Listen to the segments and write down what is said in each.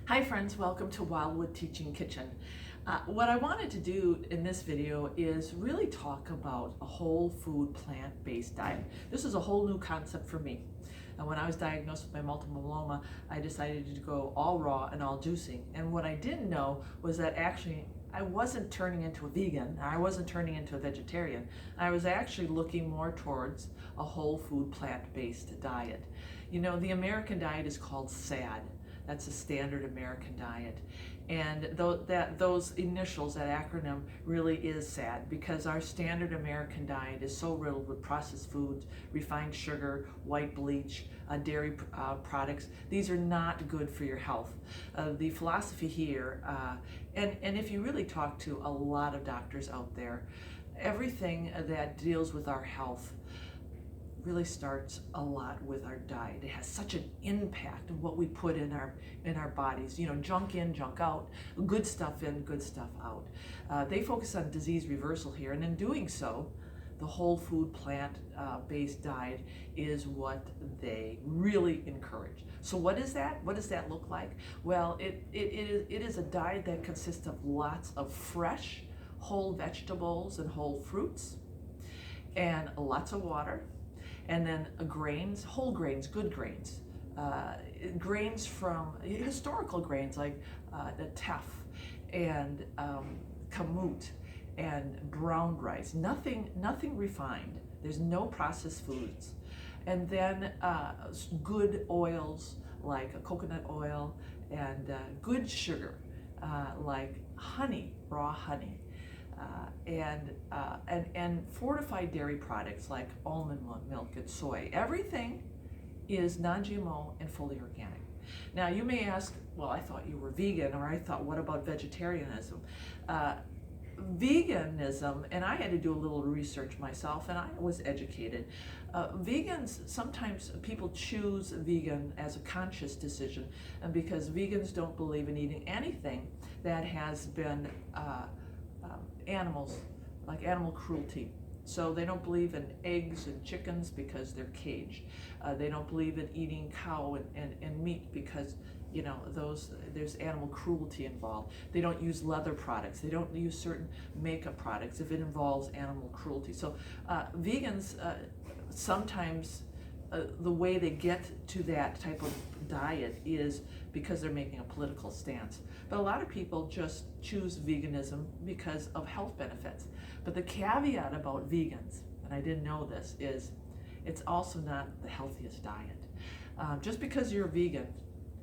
Hi friends, welcome to Wildwood Teaching Kitchen. What I wanted to do in this video is really talk about a whole food plant-based diet. This is a whole new concept for me. When I was diagnosed with my multiple myeloma, I decided to go all raw and all juicing. And what I didn't know was that actually I wasn't turning into a vegan, I wasn't turning into a vegetarian. I was actually looking more towards a whole food plant-based diet. You know, the American diet is called SAD. That's a standard American diet. And those initials, that acronym, really is sad because our standard American diet is so riddled with processed foods, refined sugar, white bleach, dairy products. These are not good for your health. The philosophy here, and if you really talk to a lot of doctors out there, everything that deals with our health really starts a lot with our diet. It has such an impact on what we put in our bodies. You know, junk in, junk out, good stuff in, good stuff out. They focus on disease reversal here, and in doing so, the whole food plant-based diet is what they really encourage. So what is that? What does that look like? Well, it is a diet that consists of lots of fresh, whole vegetables and whole fruits, and lots of water. And then grains, whole grains, good grains, grains from historical grains like the teff and kamut and brown rice. Nothing refined. There's no processed foods. And then good oils like coconut oil and good sugar like honey, raw honey. And fortified dairy products like almond milk and soy. Everything is non-GMO and fully organic. Now you may ask, well, I thought you were vegan, or I thought, what about vegetarianism? Veganism, and I had to do a little research myself, and I was educated. Vegans, sometimes people choose vegan as a conscious decision, and because vegans don't believe in eating anything that has been animals, like animal cruelty. So they don't believe in eggs and chickens because they're caged. They don't believe in eating cow and meat because, you know, there's animal cruelty involved. They don't use leather products. They don't use certain makeup products if it involves animal cruelty. So vegans sometimes the way they get to that type of diet is because they're making a political stance. But a lot of people just choose veganism because of health benefits. But the caveat about vegans, and I didn't know this, is it's also not the healthiest diet. Just because you're a vegan,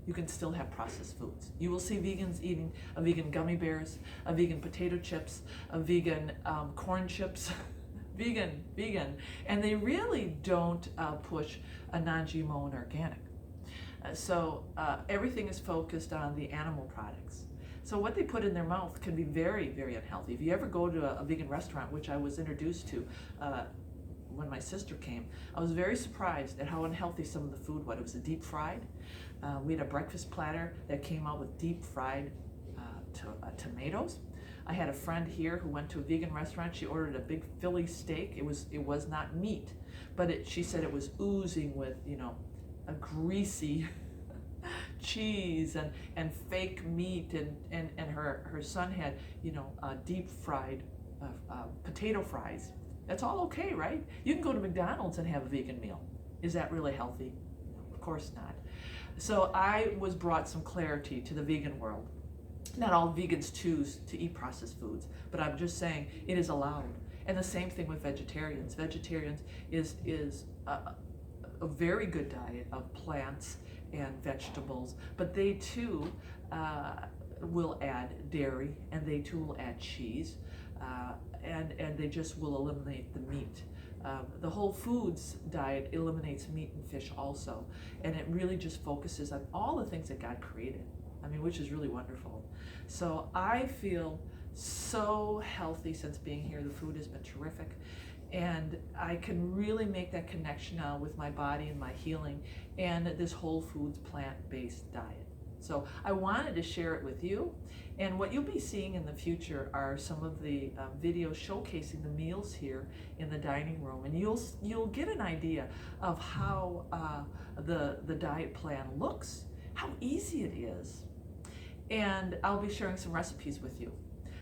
you can still have processed foods. You will see vegans eating a vegan gummy bears, a vegan potato chips, a vegan corn chips, vegan, and they really don't push a non-GMO and organic. So everything is focused on the animal products. So what they put in their mouth can be very, very unhealthy. If you ever go to a vegan restaurant, which I was introduced to when my sister came, I was very surprised at how unhealthy some of the food was. It was deep fried. We had a breakfast platter that came out with deep fried tomatoes. I had a friend here who went to a vegan restaurant. She ordered a big Philly steak. It was not meat, but she said it was oozing with, you know, a greasy cheese and fake meat, and her son had, you know, deep fried potato fries. That's all okay, right? You can go to McDonald's and have a vegan meal. Is that really healthy? No, of course not. So I was brought some clarity to the vegan world. Not all vegans choose to eat processed foods, but I'm just saying it is allowed. And the same thing with vegetarians. Vegetarians is a very good diet of plants and vegetables, but they too will add dairy, and they too will add cheese, and they just will eliminate the meat. The whole foods diet eliminates meat and fish also, and it really just focuses on all the things that God created. I mean, which is really wonderful. So I feel so healthy since being here. The food has been terrific. And I can really make that connection now with my body and my healing and this whole foods plant-based diet. So I wanted to share it with you. And what you'll be seeing in the future are some of the videos showcasing the meals here in the dining room. And you'll get an idea of how the diet plan looks, how easy it is, and I'll be sharing some recipes with you.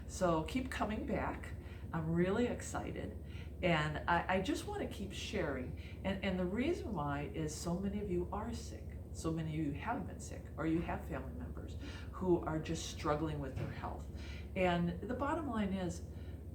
So keep coming back. I'm really excited, and I just want to keep sharing. And the reason why is so many of you are sick. So many of you have been sick, or you have family members who are just struggling with their health. And the bottom line is,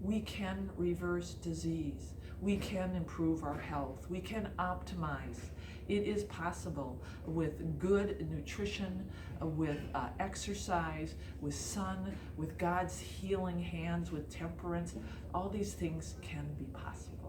we can reverse disease. We can improve our health. We can optimize. It is possible with good nutrition, with exercise, with sun, with God's healing hands, with temperance. All these things can be possible.